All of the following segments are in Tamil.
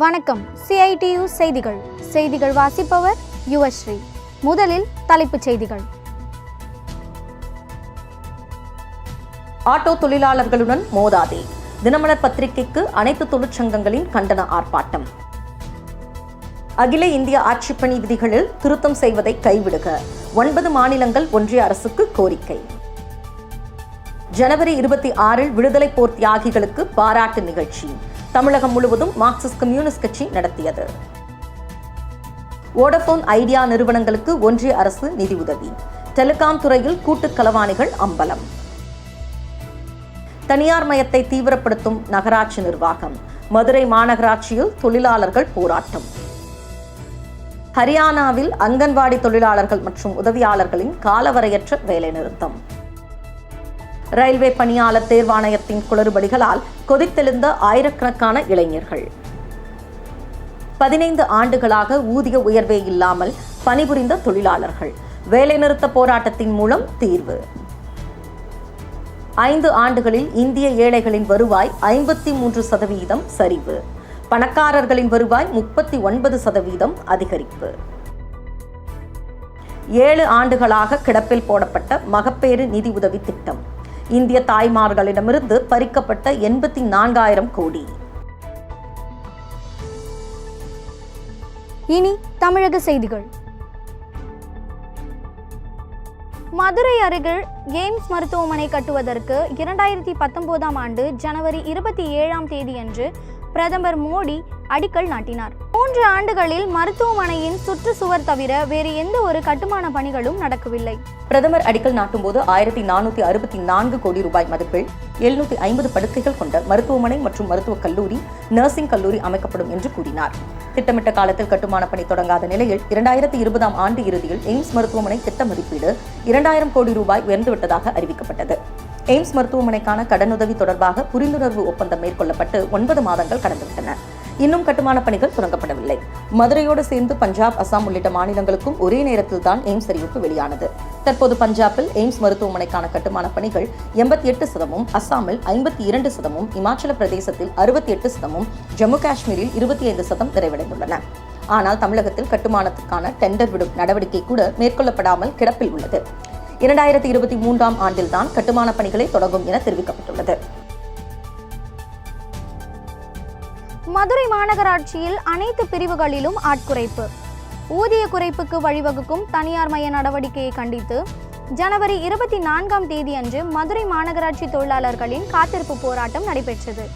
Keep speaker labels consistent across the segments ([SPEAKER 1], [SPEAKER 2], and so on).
[SPEAKER 1] வணக்கம். CITU செய்திகள் வாசிப்பவர் யுவஸ்ரீ. முதலில் தலைப்புச் செய்திகள்.
[SPEAKER 2] ஆட்டோ தொழிலாளர்களுடன் மோதாதே, தினமலர் பத்திரிகைக்கு அனைத்து தொழிற்சங்கங்களின் கண்டன ஆர்ப்பாட்டம். அகில இந்திய ஆட்சிப்பணி விதிகளில் திருத்தம் செய்வதை கைவிடுக, 9 மாநிலங்கள் ஒன்றிய அரசுக்கு கோரிக்கை. ஜனவரி 26 விடுதலை போர் தியாகிகளுக்கு பாராட்டு நிகழ்ச்சி தமிழகம் முழுவதும் மார்க்சிஸ்ட் கம்யூனிஸ்ட் கட்சி நடத்தியது. வோடபோன் ஐடியா நிறுவனங்களுக்கு ஒன்றிய அரசு நிதியுதவி, டெலிகாம் துறையில் கூட்டுக் களவாணிகள் அம்பலம். தனியார் மயத்தை தீவிரப்படுத்தும் நகராட்சி நிர்வாகம், மதுரை மாநகராட்சியில் தொழிலாளர்கள் போராட்டம். ஹரியானாவில் அங்கன்வாடி தொழிலாளர்கள் மற்றும் உதவியாளர்களின் காலவரையற்ற வேலைநிறுத்தம். ரயில்வே பணியாளர் தேர்வாணையத்தின் குளறுபடிகளால் கொதித்தெழுந்த ஆயிரக்கணக்கான இளைஞர்கள். 15 ஆண்டுகளாக ஊதிய உயர்வே இல்லாமல் பணிபுரிந்த தொழிலாளர்கள், வேலைநிறுத்த போராட்டத்தின் மூலம் தீர்வு. 5 ஆண்டுகளில் இந்திய ஏழைகளின் வருவாய் 53% சரிவு, பணக்காரர்களின் வருவாய் 39% அதிகரிப்பு. 7 ஆண்டுகளாக கிடப்பில் போடப்பட்ட மகப்பேறு நிதி உதவி திட்டம், இந்திய தாய்மார்களிடமிருந்து பறிக்கப்பட்ட 84,000 கோடி.
[SPEAKER 1] இனி தமிழக செய்திகள். மதுரை அருகில் எய்ம்ஸ் மருத்துவமனை கட்டுவதற்கு 2019ஆம் ஆண்டு ஜனவரி 27ஆம் தேதியன்று பிரதமர் மோடி அடிக்கல் நாட்டினார். 3 ஆண்டுகளில் மருத்துவமனையின் சுற்றுச்சுவர் தவிர வேறு எந்த ஒரு கட்டுமான பணிகளும் நடக்கவில்லை.
[SPEAKER 2] பிரதமர் அடிக்கல் நாட்டும் போது 1464 கோடி ரூபாய் மதிப்பில் 750 படுக்கைகள் கொண்ட மருத்துவமனை மற்றும் மருத்துவக் கல்லூரி, நர்சிங் கல்லூரி அமைக்கப்படும் என்று கூறினார். திட்டமிட்ட காலத்தில் கட்டுமான பணி தொடங்காத நிலையில் 2020ஆம் ஆண்டு இறுதியில் எய்ம்ஸ் மருத்துவமனை திட்ட மதிப்பீடு 2000 கோடி ரூபாய் உயர்ந்துவிட்டதாக அறிவிக்கப்பட்டது. எய்ம்ஸ் மருத்துவமனைக்கான கடனுதவி தொடர்பாக புரிந்துணர்வு ஒப்பந்தம் மேற்கொள்ளப்பட்டு 9 மாதங்கள் கடந்துவிட்டன. இன்னும் கட்டுமான பணிகள் தொடங்கப்படவில்லை. மதுரையோடு சேர்ந்து பஞ்சாப், அசாம் உள்ளிட்ட மாநிலங்களுக்கும் ஒரே நேரத்தில் தான் எய்ம்ஸ் அறிவிப்பு வெளியானது. தற்போது பஞ்சாபில் எய்ம்ஸ் மருத்துவமனைக்கான கட்டுமான பணிகள் 88%, அசாமில் 52%, இமாச்சல பிரதேசத்தில் 68%, ஜம்மு காஷ்மீரில் 25% நிறைவடைந்துள்ளன. ஆனால் தமிழகத்தில் கட்டுமானத்துக்கான டெண்டர் விடும் நடவடிக்கை கூட மேற்கொள்ளப்படாமல் கிடப்பில் உள்ளது. 2023ஆம் ஆண்டில் தான் கட்டுமான பணிகளை தொடங்கும் என தெரிவிக்கப்பட்டுள்ளது.
[SPEAKER 1] மதுரை மாநகராட்சியில் அனைத்து பிரிவுகளிலும் ஆட்குறைப்பு, ஊதிய குறைப்புக்கு வழிவகுக்கும் தனியார் மய நடவடிக்கையை கண்டித்து ஜனவரி 24ஆம் தேதியன்று மதுரை மாநகராட்சி தொழிலாளர்களின் காத்திருப்பு போராட்டம் நடைபெற்றது.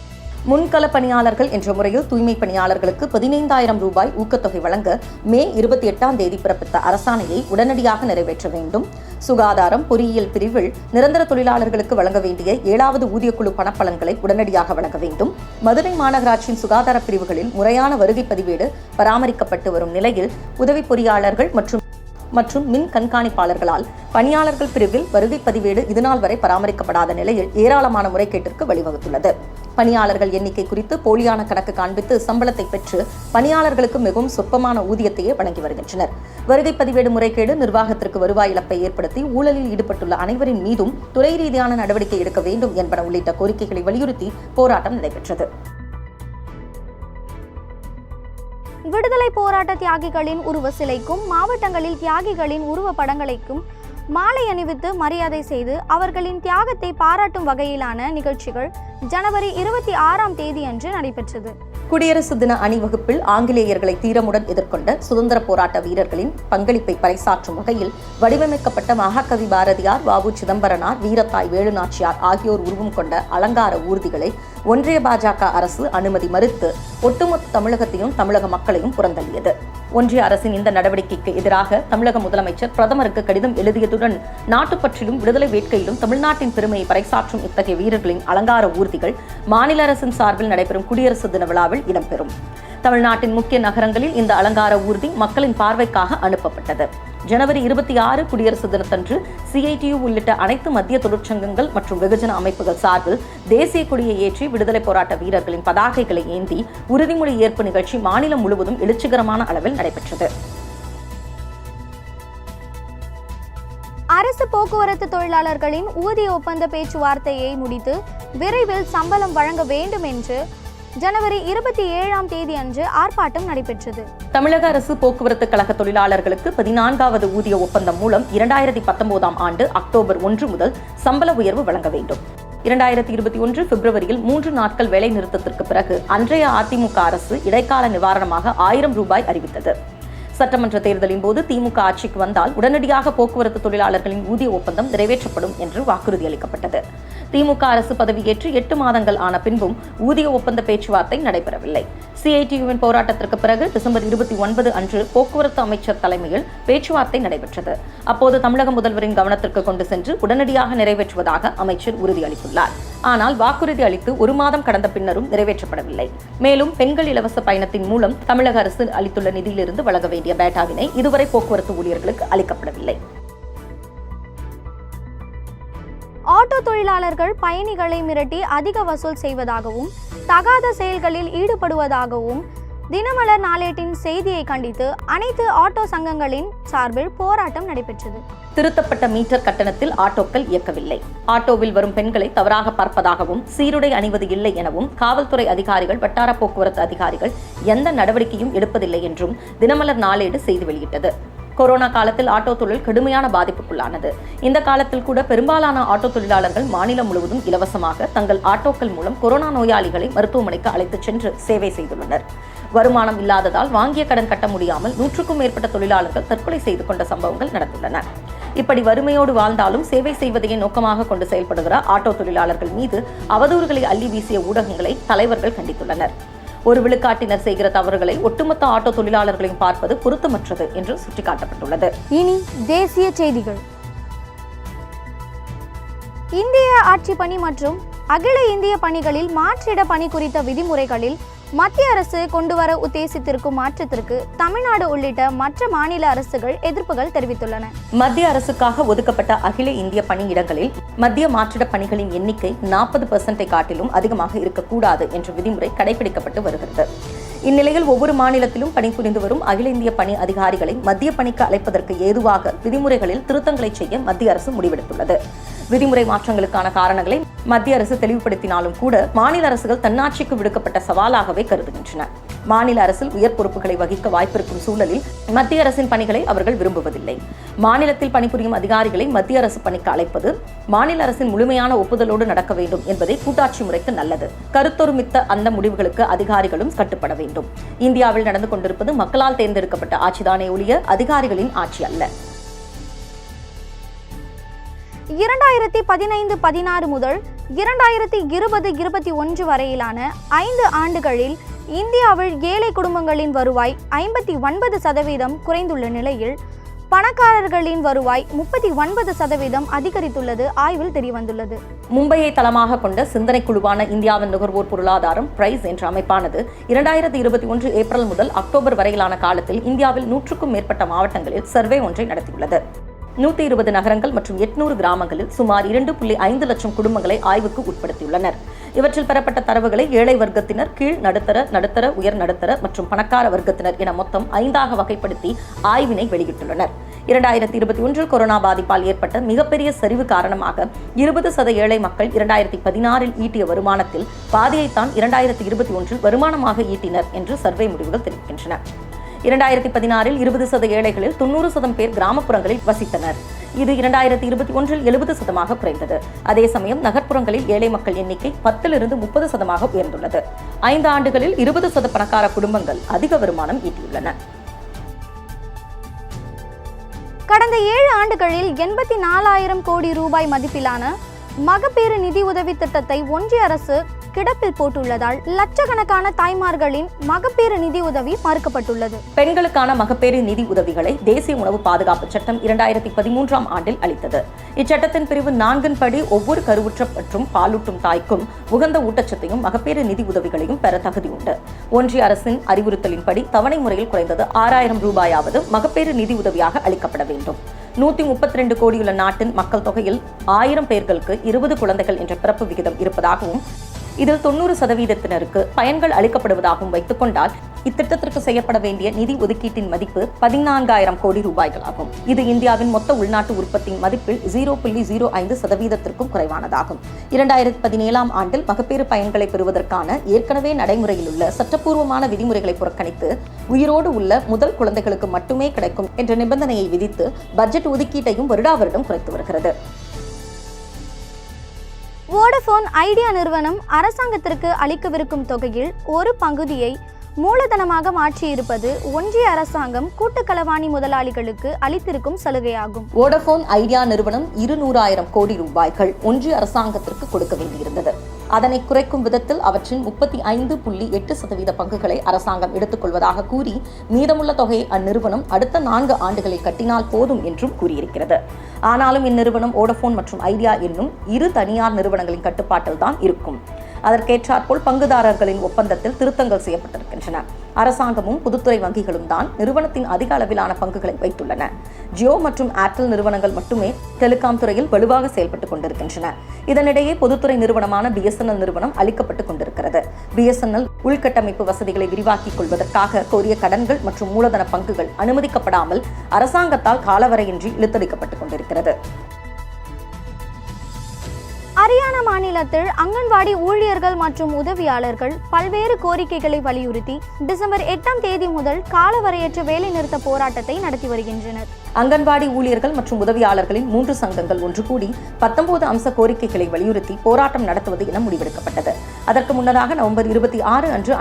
[SPEAKER 2] முன்கள பணியாளர்கள் என்ற முறையில் தூய்மை பணியாளர்களுக்கு 15,000 ரூபாய் ஊக்கத்தொகை வழங்க மே 28ஆம் தேதி பிறப்பித்த அரசாணையை உடனடியாக நிறைவேற்ற வேண்டும். சுகாதாரம், பொறியியல் பிரிவில் நிரந்தர தொழிலாளர்களுக்கு வழங்க வேண்டிய 7வது ஊதியக்குழு பணப்பலன்களை உடனடியாக வழங்க வேண்டும். மதுரை மாநகராட்சியின் சுகாதார பிரிவுகளில் முறையான வருகை பதிவேடு பராமரிக்கப்பட்டு வரும் நிலையில் உதவி பொறியாளர்கள் மற்றும் மின் கண்காணிப்பாளர்களால் பணியாளர்கள் பிரிவில் வருகை பதிவேடு இதுநாள் வரை பராமரிக்கப்படாத நிலையில் ஏராளமான முறைகேட்டிற்கு வழிவகுத்துள்ளது. பணியாளர்கள் எண்ணிக்கை குறித்து போலியான கணக்கு காண்பித்து சம்பளத்தை பெற்று பணியாளர்களுக்கு மிகவும் சொற்பமான ஊதியத்தையே வழங்கி வருகின்றனர். வருகை பதிவேடு முறைகேடு நிர்வாகத்திற்கு வருவாய் இழப்பை ஏற்படுத்தி ஊழலில் ஈடுபட்டுள்ள அனைவரின் மீதும் துறை ரீதியான நடவடிக்கை எடுக்க வேண்டும் என்பன உள்ளிட்ட கோரிக்கைகளை வலியுறுத்தி போராட்டம் நடைபெற்றது.
[SPEAKER 1] விடுதலை போராட்ட தியாகிகளின் உருவ சிலைக்கும் மாவட்டங்களில் தியாகிகளின் உருவ படங்களுக்கும் மாலை அணிவித்து மரியாதை செய்து அவர்களின் தியாகத்தை பாராட்டும் வகையிலான நிகழ்ச்சிகள் ஜனவரி 26ஆம் தேதியன்று நடைபெற்றது.
[SPEAKER 2] குடியரசு தின அணிவகுப்பில் ஆங்கிலேயர்களை தீரமுடன் எதிர்கொண்ட சுதந்திர போராட்ட வீரர்களின் பங்களிப்பை பறைசாற்றும் வகையில் வடிவமைக்கப்பட்ட மகாகவி பாரதியார், வ.உ. சிதம்பரனார், வீரத்தாய் வேலுநாச்சியார் ஆகியோர் உருவம் கொண்ட அலங்கார ஊர்திகளை ஒன்றிய பாஜக அரசு அனுமதி மறுத்து ஒட்டுமொத்த தமிழகத்தையும் தமிழக மக்களையும் புறந்தள்ளியது. ஒன்றிய அரசின் இந்த நடவடிக்கைக்கு எதிராக தமிழக முதலமைச்சர் பிரதமருக்கு கடிதம் எழுதியதுடன் நாட்டுப்பற்றிலும் விடுதலை வேட்கையிலும் தமிழ்நாட்டின் பெருமையை பறைசாற்றும் இத்தகைய வீரர்களின் அலங்கார ஊர்திகள் மாநில அரசின் சார்பில் நடைபெறும் குடியரசு தின விழாவில் இடம்பெறும். தமிழ்நாட்டின் முக்கிய நகரங்களில் இந்த அலங்கார ஊர்தி மக்களின் பார்வைக்காக அனுப்பப்பட்டது. ஜனவரி 26 குடியரசு தினத்தன்று CITU உள்ளிட்ட அனைத்து மத்திய தொழிற்சங்கங்கள் மற்றும் வெகுஜன அமைப்புகள் சார்பில் தேசிய கொடியை ஏற்றி விடுதலை போராட்ட வீரர்களின் பதாகைகளை ஏந்தி உறுதிமொழி ஏற்பு நிகழ்ச்சி மாநிலம் முழுவதும் எழுச்சிகரமான அளவில் நடைபெற்றது.
[SPEAKER 1] அரசு போக்குவரத்து தொழிலாளர்களின் ஊதிய ஒப்பந்த பேச்சுவார்த்தையை முடித்து விரைவில் சம்பளம் வழங்க வேண்டும் என்று ஜனவரி 27ஆம் தேதி அன்று ஆர்ப்பாட்டம் நடைபெற்றது.
[SPEAKER 2] தமிழக அரசு போக்குவரத்து கழக தொழிலாளர்களுக்கு 14வது ஊதிய ஒப்பந்தம் மூலம் 2019ஆம் ஆண்டு அக்டோபர் 1 முதல் சம்பள உயர்வு வழங்க வேண்டும். 2021 பிப்ரவரியில் 3 நாட்கள் வேலை நிறுத்தத்திற்கு பிறகு அன்றைய அதிமுக அரசு இடைக்கால நிவாரணமாக 1000 ரூபாய் அறிவித்தது. சட்டமன்ற தேர்தலின் போது திமுக ஆட்சிக்கு வந்தால் உடனடியாக போக்குவரத்து தொழிலாளர்களின் ஊதிய ஒப்பந்தம் நிறைவேற்றப்படும் என்று வாக்குறுதி அளிக்கப்பட்டது. திமுக அரசு பதவியேற்று 8 மாதங்கள் ஆன பின்பும் ஊதிய ஒப்பந்த பேச்சுவார்த்தை நடைபெறவில்லை. சிஐடியுவின் போராட்டத்திற்கு பிறகு டிசம்பர் 29 அன்று போக்குவரத்து அமைச்சர் தலைமையில் பேச்சுவார்த்தை நடைபெற்றது. அப்போது தமிழக முதல்வரின் கவனத்திற்கு கொண்டு சென்று உடனடியாக நிறைவேற்றுவதாக அமைச்சர் உறுதியளித்துள்ளார். ஆனால் வாக்குறுதி அளித்து 1 மாதம் கடந்த பின்னரும் நிறைவேற்றப்படவில்லை. மேலும் பெண்கள் இலவச பயணத்தின் மூலம் தமிழக அரசு அளித்துள்ள நிதியிலிருந்து வழங்க வேண்டிய பேட்டாவினை இதுவரை போக்குவரத்து ஊழியர்களுக்கு அளிக்கப்படவில்லை.
[SPEAKER 1] ஆட்டோ தொழிலாளர்கள் பயணிகளை மிரட்டி அதிக வசூல் செய்வதாகவும் தகாத செயல்களில் ஈடுபடுவதாகவும் தினமலர் நாளேட்டின் செய்தியை கண்டித்து அனைத்து ஆட்டோ சங்கங்களின் சார்பில் போராட்டம் நடைபெற்றது.
[SPEAKER 2] திருத்தப்பட்ட மீட்டர் கட்டணத்தில் ஆட்டோக்கள் இயக்கவில்லை. ஆட்டோவில் வரும் பெண்களை தவறாக பார்ப்பதாகவும் சீருடை அணிவது இல்லை எனவும் காவல்துறை அதிகாரிகள் வட்டார போக்குவரத்து அதிகாரிகள் எந்த நடவடிக்கையும் எடுப்பதில்லை என்றும் தினமலர் நாளேடு செய்தி வெளியிட்டது. கொரோனா காலத்தில் ஆட்டோ தொழில் கடுமையான பாதிப்புக்குள்ளானது. இந்த காலத்தில் கூட பெரும்பாலான ஆட்டோ தொழிலாளர்கள் மாநிலம் முழுவதும் இலவசமாக தங்கள் ஆட்டோக்கள் மூலம் கொரோனா நோயாளிகளை மருத்துவமனைக்கு அழைத்துச் சென்று சேவை செய்துள்ளனர். வருமானம் இல்லாததால் வாங்கிய கடன் கட்ட முடியாமல் 100க்கும் மேற்பட்ட தொழிலாளர்கள் தற்கொலை செய்து கொண்ட சம்பவங்கள் நடந்துள்ளன. இப்படி வறுமையோடு வாழ்ந்தாலும் சேவை செய்வதையே நோக்கமாக கொண்டு செயல்படுகிற ஆட்டோ தொழிலாளர்கள் மீது அவதூறுகளை அள்ளி வீசிய ஊடகங்களை தலைவர்கள் கண்டித்துள்ளனர். ஒரு விழுக்காட்டினர் செய்கிற தவறுகளை ஒட்டுமொத்த ஆட்டோ தொழிலாளர்களையும் பார்ப்பது பொருத்தமற்றது என்று சுட்டிக்காட்டப்பட்டுள்ளது.
[SPEAKER 1] இனி தேசிய செய்திகள். இந்திய ஆட்சி பணி மற்றும் அகில இந்திய பணிகளில் மாற்றிட பணி குறித்த விதிமுறைகளில் மத்திய அரசு கொண்டுவர உத்தேசித்திருக்கும் மாற்றத்திற்கு தமிழ்நாடு உள்ளிட்ட மற்ற மாநில அரசுகள் எதிர்ப்புகள் தெரிவித்துள்ளன.
[SPEAKER 2] மத்திய அரசுக்காக ஒதுக்கப்பட்ட அகில இந்திய பணியிடங்களில் மத்திய மாற்றிட பணிகளின் எண்ணிக்கை 40% காட்டிலும் அதிகமாக இருக்கக்கூடாது என்ற விதிமுறை கடைபிடிக்கப்பட்டு வருகிறது. இந்நிலையில் ஒவ்வொரு மாநிலத்திலும் பணிபுரிந்து வரும் அகில இந்திய பணி அதிகாரிகளை மத்திய பணிக்கு அழைப்பதற்கு ஏதுவாக விதிமுறைகளில் திருத்தங்களை செய்ய மத்திய அரசு முடிவெடுத்துள்ளது. விதிமுறை மாற்றங்களுக்கான காரணங்களை மத்திய அரசு தெளிவுபடுத்தினாலும் கூட மாநில அரசுகள் தன்னாட்சிக்கு விடுக்கப்பட்ட சவாலாகவே கருதுகின்றன. மாநில அரசில் உயர் பொறுப்புகளை வகிக்க வாய்ப்பிருக்கும் சூழலில் மத்திய அரசின் பணிகளை அவர்கள் விரும்புவதில்லை. மாநிலத்தில் பணிபுரியும் அதிகாரிகளை மத்திய அரசு பணிக்கு அழைப்பது மாநில அரசின் முழுமையான ஒப்புதலோடு நடக்க வேண்டும் என்பதை கூட்டாட்சி முறைக்கு நல்லது. கருத்தொருமித்த அந்த முடிவுகளுக்கு அதிகாரிகளும் கட்டுப்பட வேண்டும். இந்தியாவில் நடந்து கொண்டிருப்பது மக்களால் தேர்ந்தெடுக்கப்பட்ட ஆட்சிதானே ஒழிய அதிகாரிகளின் ஆட்சி அல்ல.
[SPEAKER 1] 2015-16 முதல் 2020-21 வரையிலான 5 ஆண்டுகளில் இந்தியாவில் ஏழை குடும்பங்களின் வருவாய் 59% குறைந்துள்ள நிலையில் பணக்காரர்களின் வருவாய் 39% அதிகரித்துள்ளது ஆய்வில் தெரியவந்துள்ளது.
[SPEAKER 2] மும்பையை தளமாக கொண்ட சிந்தனை குழுவான இந்தியாவின் நுகர்வோர் பொருளாதாரம் பிரைஸ் என்ற அமைப்பானது 2021 ஏப்ரல் முதல் அக்டோபர் வரையிலான காலத்தில் இந்தியாவில் 100க்கும் மேற்பட்ட மாவட்டங்களில் சர்வே ஒன்றை நடத்தியுள்ளது. 120 நகரங்கள் மற்றும் 800 கிராமங்களில் சுமார் 2.5 லட்சம் குடும்பங்களை ஆய்வுக்கு உட்படுத்தியுள்ளனர். இவற்றில் பெறப்பட்ட தரவுகளை ஏழை வர்க்கத்தினர், கீழ் நடுத்தர, நடுத்தர, உயர் நடுத்தர மற்றும் பணக்கார வர்க்கத்தினர் என மொத்தம் 5ஆக வகைப்படுத்தி ஆய்வினை வெளியிட்டுள்ளனர். 2021 கொரோனா பாதிப்பால் ஏற்பட்ட மிகப்பெரிய சரிவு காரணமாக 20% ஏழை மக்கள் 2016 ஈட்டிய வருமானத்தில் பாதியைத்தான் 2021 வருமானமாக ஈட்டினர் என்று சர்வே முடிவுகள் தெரிவிக்கின்றன. 2016 20% ஏழைகளில் 90% பேர் கிராமப்புறங்களில் வசித்தனர். இது 2021 70% குறைந்தது. அதே சமயம் நகர்ப்புறங்களில் ஏழை மக்கள் எண்ணிக்கை 10% 30% உயர்ந்துள்ளது. 5 ஆண்டுகளில் 20% பணக்கார குடும்பங்கள் அதிக வருமானம் ஈட்டியுள்ளன.
[SPEAKER 1] கடந்த 7 ஆண்டுகளில் 84,000 கோடி ரூபாய் மதிப்பிலான மகப்பேறு நிதி உதவி திட்டத்தை ஒன்றிய அரசு கிடப்பில் போட்டுள்ளதால் லட்சக்கணக்கான தாய்மார்களின் மகப்பேறு நிதி உதவி மறுக்கப்பட்டுள்ளது.
[SPEAKER 2] பெண்களுக்கான மகப்பேறு நிதி உதவிகளை தேசிய உணவு பாதுகாப்பு சட்டம் 2013ஆம் ஆண்டில் அளித்தது. இச்சட்டத்தின் பிரிவு 4 படி ஒவ்வொரு கருவுற்ற மற்றும் பாலூட்டும் தாய்க்கும் உகந்த ஊட்டச்சத்தையும் மகப்பேறு நிதி உதவிகளையும் பெற தகுதி உண்டு. ஒன்றிய அரசின் அறிவுறுத்தலின்படி தவணை முறையில் குறைந்தது 6,000 ரூபாயாவது மகப்பேறு நிதி உதவியாக அளிக்கப்பட வேண்டும். 132 கோடியுள்ள நாட்டின் மக்கள் தொகையில் 1000 பேர்களுக்கு 20 குழந்தைகள் என்ற பிறப்பு விகிதம் இருப்பதாகவும் இதில் 90%-த்தினருக்கு பயன்கள் அளிக்கப்படுவதாகவும் வைத்துக் கொண்டால் இத்திட்டத்திற்கு செய்யப்பட வேண்டிய நிதி ஒதுக்கீட்டின் மதிப்பு 14,000 கோடி ரூபாய்களாகும். இது இந்தியாவின் மொத்த உள்நாட்டு உற்பத்தியின் மதிப்பில் 0.05% குறைவானதாகும். 2017ஆம் ஆண்டில் மகப்பேறு பயன்களை பெறுவதற்கான ஏற்கனவே நடைமுறையில் உள்ள சட்டப்பூர்வமான விதிமுறைகளை புறக்கணித்து உயிரோடு உள்ள முதல் குழந்தைகளுக்கு மட்டுமே கிடைக்கும் என்ற நிபந்தனையை விதித்து பட்ஜெட் ஒதுக்கீட்டையும் வருடாவருடம் குறைத்து வருகிறது.
[SPEAKER 1] வோடஃபோன் ஐடியா நிறுவனம் அரசாங்கத்திற்கு அளிக்கவிருக்கும் தொகையில் ஒரு பகுதியை மூலதனமாக மாற்றியிருப்பது ஒன்றிய அரசாங்கம் கூட்டுக்களவாணி முதலாளிகளுக்கு அளித்திருக்கும் சலுகையாகும்.
[SPEAKER 2] வோடஃபோன் ஐடியா நிறுவனம் 200,000 கோடி ரூபாய்கள் ஒன்றிய அரசாங்கத்திற்கு கொடுக்க வேண்டியிருந்தது. அதனை குறைக்கும் விதத்தில் அவற்றின் 35.8% பங்குகளை அரசாங்கம் எடுத்துக்கொள்வதாக கூறி மீதமுள்ள தொகையை அந்நிறுவனம் அடுத்த 4 ஆண்டுகளில் கட்டினால் போதும் என்றும் கூறியிருக்கிறது. ஆனாலும் இந்நிறுவனம் வோடஃபோன் மற்றும் ஐடியா என்னும் 2 தனியார் நிறுவனங்களின் கட்டுப்பாட்டில் தான் இருக்கும். அதற்கேற்றாற்போல் பங்குதாரர்களின் ஒப்பந்தத்தில் திருத்தங்கள் செய்யப்பட்டிருக்கின்றன. அரசாங்கமும் பொதுத்துறை வங்கிகளும் தான் நிறுவனத்தின் அதிக அளவிலான பங்குகளை வைத்துள்ளன. ஜியோ மற்றும் ஏர்டெல் நிறுவனங்கள் மட்டுமே டெலிகாம் துறையில் வலுவாக செயல்பட்டுக் கொண்டிருக்கின்றன. இதனிடையே பொதுத்துறை நிறுவனமான BSNL நிறுவனம் அளிக்கப்பட்டுக் கொண்டிருக்கிறது. BSNL உள்கட்டமைப்பு வசதிகளை விரிவாக்கிக் கொள்வதற்காக கோரிய கடன்கள் மற்றும் மூலதன பங்குகள் அனுமதிக்கப்படாமல் அரசாங்கத்தால் காலவரையின்றி இழுத்தடிக்கப்பட்டுக் கொண்டிருக்கிறது.
[SPEAKER 1] ஹரியானா மாநிலத்தில் அங்கன்வாடி ஊழியர்கள் மற்றும் உதவியாளர்கள் பல்வேறு கோரிக்கைகளை வலியுறுத்தி டிசம்பர் 8ஆம் தேதி முதல் காலவரையற்ற வேலைநிறுத்த போராட்டத்தை நடத்தி வருகின்றனர்.
[SPEAKER 2] அங்கன்வாடி ஊழியர்கள் மற்றும் உதவியாளர்களின் 3 சங்கங்கள் ஒன்று கூடி 19 அம்ச கோரிக்கைகளை வலியுறுத்தி போராட்டம் நடத்துவது என முடிவெடுக்கப்பட்டது. அதற்கு முன்னதாக நவம்பர் 26 அன்று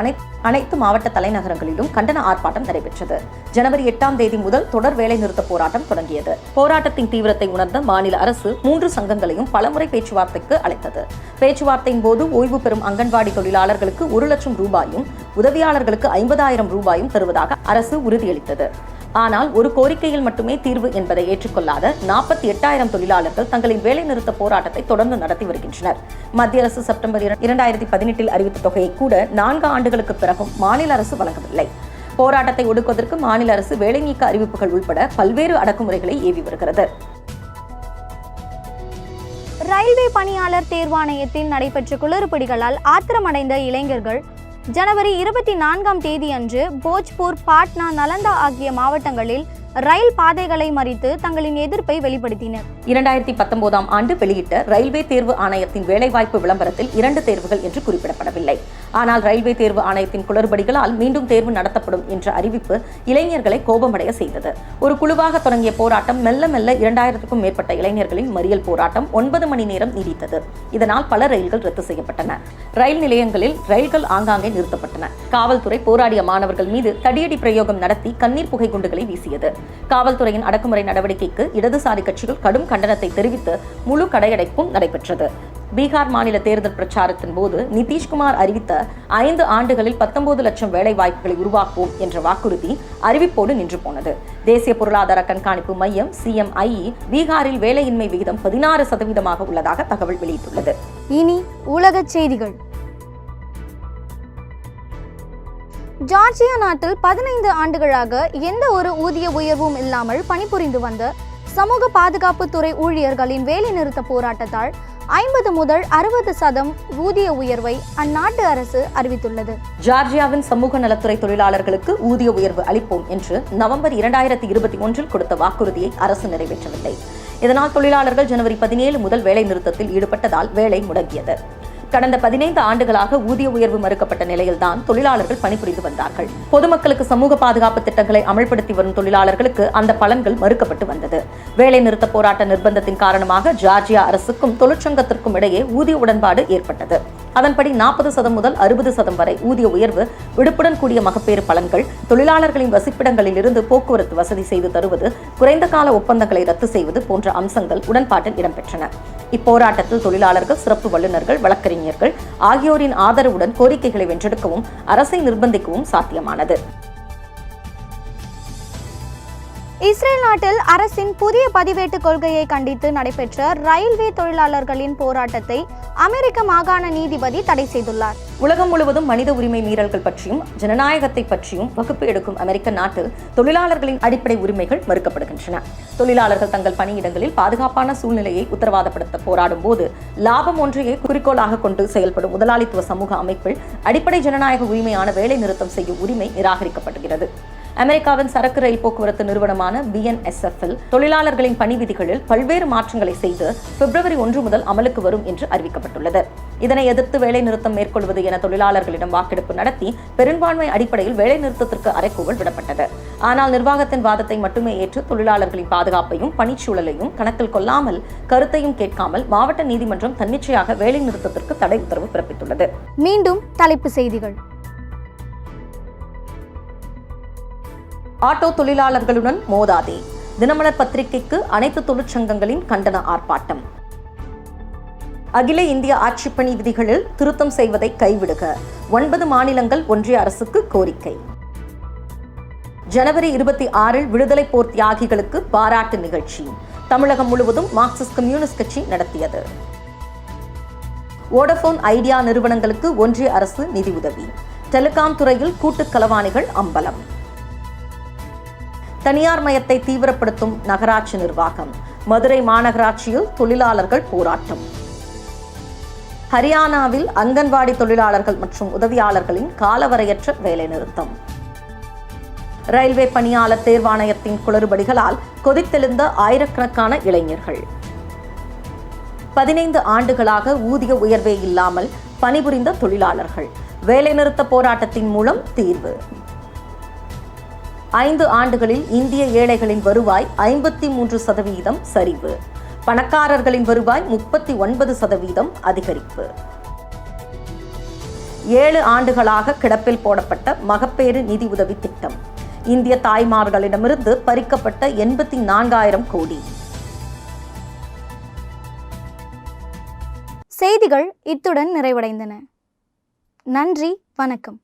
[SPEAKER 2] அனைத்து மாவட்ட தலைநகரங்களிலும் கண்டன ஆர்ப்பாட்டம் நடைபெற்றது. ஜனவரி 8ஆம் தேதி முதல் தொடர் வேலைநிறுத்த போராட்டம் தொடங்கியது. போராட்டத்தின் தீவிரத்தை உணர்ந்த மாநில அரசு 3 சங்கங்களையும் பலமுறை பேச்சுவார்த்தைக்கு அழைத்தது. பேச்சுவார்த்தையின் போது ஓய்வு பெறும் அங்கன்வாடி தொழிலாளர்களுக்கு 1 லட்சம் ரூபாயும் உதவியாளர்களுக்கு 50,000 ரூபாயும் தருவதாக அரசு உறுதியளித்தது. ஆனால் ஒரு கோரிக்கையில் மட்டுமே தீர்வு என்பதை ஏற்றுக்கொள்ளாத 48,000 தொழிலாளர்கள் தங்களின் வேலைநிறுத்த போராட்டத்தை தொடர்ந்து நடத்தி வருகின்றனர். மத்திய அரசு செப்டம்பர் 2018 அறிவித்த தொகையை கூட 4 ஆண்டுகளுக்கு பிறகும் மாநில அரசு வழங்கவில்லை. போராட்டத்தை ஒடுக்குவதற்கு மாநில அரசு வேலை நீக்க அறிவிப்புகள் உட்பட பல்வேறு அடக்குமுறைகளை ஏவி வருகிறது.
[SPEAKER 1] ரயில்வே பணியாளர் தேர்வாணையத்தில் நடைபெற்ற குளறுபடிகளால் ஆத்திரமடைந்த இளைஞர்கள் ஜனவரி 24ஆம் தேதி அன்று போஜ்பூர், பாட்னா, நலந்தா ஆகிய மாவட்டங்களில் ரயில் பாதைகளை மறித்து தங்களின் எதிர்ப்பை வெளிப்படுத்தினர்.
[SPEAKER 2] 2019ஆம் ஆண்டு வெளியிட்ட ரயில்வே தேர்வு ஆணையத்தின் வேலைவாய்ப்பு விளம்பரத்தில் 2 தேர்வுகள் என்று குறிப்பிடப்படவில்லை. ஆனால் ரயில்வே தேர்வு ஆணையத்தின் குளறுபடிகளால் மீண்டும் தேர்வு நடத்தப்படும் என்ற அறிவிப்பு இளைஞர்களை கோபமடைய செய்தது. ஒரு குழுவாக தொடங்கிய போராட்டம் மெல்ல மெல்ல 2000க்கும் மேற்பட்ட இளைஞர்களின் மறியல் போராட்டம் 9 மணி நேரம் நீடித்தது. இதனால் பல ரயில்கள் ரத்து செய்யப்பட்டன. ரயில் நிலையங்களில் ரயில்கள் ஆங்காங்கே நிறுத்தப்பட்டன. காவல்துறை போராடிய மாணவர்கள் மீது தடியடி பிரயோகம் நடத்தி கண்ணீர் புகை குண்டுகளை வீசியது. காவல்துறையின் அடக்குமுறை நடவடிக்கைக்கு இடதுசாரி கட்சிகள் கடும் கண்டனத்தை தெரிவித்து முழு கடையடைப்பும் நடைபெற்றது. பீகார் மாநில தேர்தல் பிரச்சாரத்தின் போது நிதிஷ்குமார் அறிவித்த 5 ஆண்டுகளில் 19 லட்சம் வேலை வாய்ப்புகளை உருவாக்குவோம் என்ற வாக்குறுதி அறிவிப்போடு நின்று போனது. தேசிய பொருளாதார கண்காணிப்பு மையம் CMIE பீகாரில் வேலையின்மை விகிதம் 16% உள்ளதாக தகவல் வெளியிட்டுள்ளது.
[SPEAKER 1] இனி உலக செய்திகள். ஜார்ஜியா நாட்டில் 15 ஆண்டுகளாக எந்த ஒரு ஊதிய உயர்வும் இல்லாமல் பணிபுரிந்து வந்த சமூக பாதுகாப்பு துறை ஊழியர்களின் வேலைநிறுத்த போராட்டத்தால் 50 முதல் 60% ஊதிய உயர்வை அந்நாட்டு அரசு அறிவித்துள்ளது.
[SPEAKER 2] ஜார்ஜியாவின் சமூக நலத்துறை தொழிலாளர்களுக்கு ஊதிய உயர்வு அளிப்போம் என்று நவம்பர் 2021 கொடுத்த வாக்குறுதியை அரசு நிறைவேற்றவில்லை. இதனால் தொழிலாளர்கள் ஜனவரி 17 முதல் வேலை நிறுத்தத்தில் ஈடுபட்டதால் வேலை முடங்கியது. கடந்த 15 ஆண்டுகளாக ஊதிய உயர்வு மறுக்கப்பட்ட நிலையில்தான் தொழிலாளர்கள் பணிபுரிந்து வந்தார்கள். பொதுமக்களுக்கு சமூக பாதுகாப்பு திட்டங்களை அமல்படுத்தி வரும் தொழிலாளர்களுக்கு அந்த பலன்கள் மறுக்கப்பட்டு வந்தது. வேலை நிறுத்த போராட்ட நிர்பந்தத்தின் காரணமாக ஜார்ஜியா அரசுக்கும் தொழிற்சங்கத்திற்கும் இடையே ஊதிய உடன்பாடு ஏற்பட்டது. அதன்படி 40% முதல் 60% வரை ஊதிய உயர்வு, விடுப்புடன் கூடிய மகப்பேறு பலன்கள், தொழிலாளர்களின் வசிப்பிடங்களில் இருந்து போக்குவரத்து வசதி செய்து தருவது, குறைந்த கால ஒப்பந்தங்களை ரத்து செய்வது போன்ற அம்சங்கள் உடன்பாட்டில் இடம்பெற்றன. இப்போராட்டத்தில் தொழிலாளர்கள், சிறப்பு வல்லுநர்கள், வழக்கறிஞர்கள் ஆகியோரின் ஆதரவுடன் கோரிக்கைகளை வென்றெடுக்கவும் அரசை நிர்பந்திக்கவும் சாத்தியமானது.
[SPEAKER 1] இஸ்ரேல் நாட்டில் அரசின் புதிய பதிவேட்டு கொள்கையை கண்டித்து நடைபெற்ற ரயில்வே தொழிலாளர்களின் போராட்டத்தை அமெரிக்க மாகாண நீதிபதி தடை செய்துள்ளார்.
[SPEAKER 2] உலகம் முழுவதும் மனித உரிமை மீறல்கள் பற்றியும் ஜனநாயகத்தை பற்றியும் வகுப்பு எடுக்கும் அமெரிக்க நாட்டில் தொழிலாளர்களின் அடிப்படை உரிமைகள் மறுக்கப்படுகின்றன. தொழிலாளர்கள் தங்கள் பணியிடங்களில் பாதுகாப்பான சூழ்நிலையை உத்தரவாதப்படுத்த போராடும் போது லாபம் ஒன்றையே குறிக்கோளாக கொண்டு செயல்படும் முதலாளித்துவ சமூக அமைப்பில் அடிப்படை ஜனநாயக உரிமையான வேலை நிறுத்தம் செய்யும் உரிமை நிராகரிக்கப்படுகிறது. அமெரிக்காவின் சரக்கு ரயில் போக்குவரத்து நிறுவனமான BNSF-இல் தொழிலாளர்களின் பணி விதிகளில் பல்வேறு மாற்றங்களை செய்து பிப்ரவரி 1 முதல் அமலுக்கு வரும் என்று அறிவிக்கப்பட்டுள்ளது. இதனை எதிர்த்து வேலை நிறுத்தம் மேற்கொள்வது என தொழிலாளர்களிடம் வாக்கெடுப்பு நடத்தி பெரும்பான்மை அடிப்படையில் வேலை நிறுத்தத்திற்கு அறைகூவல் விடப்பட்டது. ஆனால் நிர்வாகத்தின் வாதத்தை மட்டுமே ஏற்று தொழிலாளர்களின் பாதுகாப்பையும் பணிச்சூழலையும் கணக்கில் கொள்ளாமல் கருத்தையும் கேட்காமல் மாவட்ட நீதிமன்றம் தன்னிச்சையாக வேலை நிறுத்தத்திற்கு தடை உத்தரவு பிறப்பித்துள்ளது.
[SPEAKER 1] மீண்டும் தலைப்பு செய்திகள்.
[SPEAKER 2] ஆட்டோ தொழிலாளர்களுடன் மோதாதே. தினமலர் பத்திரிகைக்கு அனைத்து தொழிற்சங்கங்களின் கண்டன ஆர்ப்பாட்டம். அகில இந்திய ஆட்சிப்பணி விதிகளில் திருத்தம் செய்வதை கைவிடுக. 9 மாநிலங்கள் ஒன்றிய அரசுக்கு கோரிக்கை. ஜனவரி 26 விடுதலை போர் தியாகிகளுக்கு பாராட்டு நிகழ்ச்சி தமிழகம் முழுவதும் மார்க்சிஸ்ட் கம்யூனிஸ்ட் கட்சி நடத்தியது. வோடபோன் ஐடியா நிறுவனங்களுக்கு ஒன்றிய அரசு நிதியுதவி. டெலிகாம் துறையில் கூட்டுக் களவாணிகள் அம்பலம். தனியார் மயத்தை தீவிரப்படுத்தும் நகராட்சி நிர்வாகம். மதுரை மாநகராட்சியில் தொழிலாளர்கள் போராட்டம். ஹரியானாவில் அங்கன்வாடி தொழிலாளர்கள் மற்றும் உதவியாளர்களின் காலவரையற்ற வேலைநிறுத்தம். ரயில்வே பணியாளர் தேர்வாணையத்தின் குளறுபடிகளால் கொதித்தெழுந்த ஆயிரக்கணக்கான இளைஞர்கள். 15 ஆண்டுகளாக ஊதிய உயர்வே இல்லாமல் பணிபுரிந்த தொழிலாளர்கள். வேலைநிறுத்த போராட்டத்தின் மூலம் தீர்வு. 5 ஆண்டுகளில் இந்திய ஏழைகளின் வருவாய் 53% சரிவு. பணக்காரர்களின் வருவாய் 39% அதிகரிப்பு. 7 ஆண்டுகளாக கிடப்பில் போடப்பட்ட மகப்பேறு நிதி உதவி திட்டம். இந்திய தாய்மார்களிடமிருந்து பறிக்கப்பட்ட 84,000 கோடி.
[SPEAKER 1] செய்திகள் இத்துடன் நிறைவடைந்தன. நன்றி, வணக்கம்.